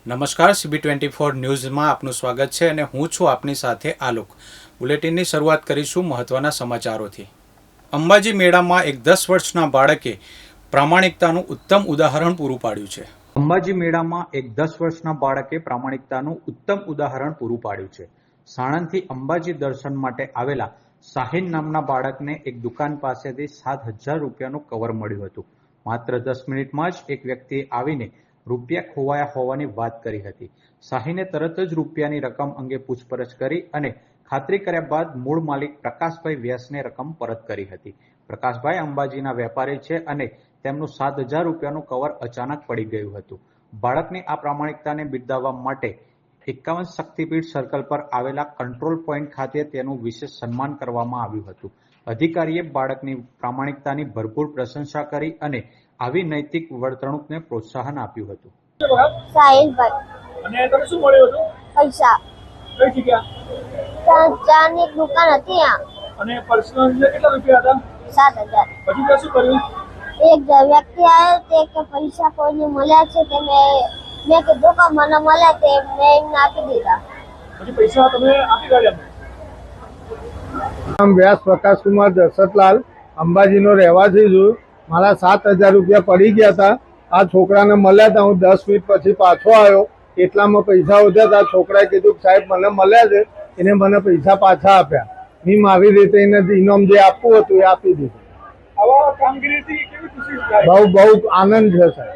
નમસ્કાર, CB24 ન્યૂઝમાં આપનું સ્વાગત છે અને હું છું આપની સાથે આલોક. બુલેટિનની શરૂઆત કરીશું મહત્વના સમાચારોથી. અંબાજી મેળામાં એક 10 વર્ષના બાળકે પ્રામાણિકતાનું ઉત્તમ ઉદાહરણ પૂરું પાડ્યું છે. અંબાજી મેળામાં એક 10 વર્ષના બાળકે પ્રામાણિકતાનું ઉત્તમ ઉદાહરણ પૂરું પાડ્યું છે. સાણંદથી અંબાજી દર્શન માટે આવેલા સાહિન નામના બાળકને એક દુકાન પાસેથી 7,000 રૂપિયાનું કવર મળ્યું હતું. માત્ર 10 મિનિટમાં જ એક વ્યક્તિએ આવીને રૂપિયા ખોવાયા હોવાની વાત કરી હતી. સાહિને તરત જ રૂપિયાની રકમ અંગે પૂછપરછ કરી અને ખાતરી કર્યા બાદ મૂળ માલિક પ્રકાશભાઈ વ્યાસને રકમ પરત કરી હતી. પ્રકાશભાઈ અંબાજીના વેપારી છે અને તેમનું 7,000 રૂપિયાનું કવર અચાનક પડી ગયું હતું. બાળકની આ પ્રામાણિકતાને બિરદાવવા માટે 51 શક્તિપીઠ સર્કલ પર આવેલા કંટ્રોલ પોઈન્ટ ખાતે તેનું વિશેષ સન્માન કરવામાં આવ્યું હતું. અધિકારીએ બાળકની પ્રામાણિકતાની ભરપૂર પ્રશંસા કરી અને આવી નૈતિક વર્તણૂકને પ્રોત્સાહન આપ્યું હતું. સાહિલભાઈ અને તમે શું મળ્યું હતું? પૈસા કઈ જગ્યા? ચાની દુકાન હતી ત્યાં. અને પર્સનલ કેટલા રૂપિયા હતા? 7,000. પછી તે શું કર્યું? એક વ્યક્તિ આવ્યો તે કે પૈસા કોઈને મળ્યા છે તે મેં કીધું કે મને મળ્યા તે મેં એમને આપી દીધા. પછી પૈસા તમે આપી ગયા? નામ વ્યાસ પ્રકાશકુમાર દશરથલાલ, અંબાજીનો રહેવાસી છું. મારા 7,000 રૂપિયા પડી ગયા હતા. આ છોકરાને મળ્યા હતા. હું 10 મિનિટ પછી પાછો આવ્યો, એટલામાં પૈસા વધ્યા હતા. છોકરાએ કીધું સાહેબ મને મળ્યા છે, એને મને પૈસા પાછા આપ્યા. મેં મારી રીતે એને ઇનામ જે આપવું હતું એ આપી દીધું. આવા કામગીરીથી કેવી ખુશી થાય? બહુ આનંદ છે સાહેબ.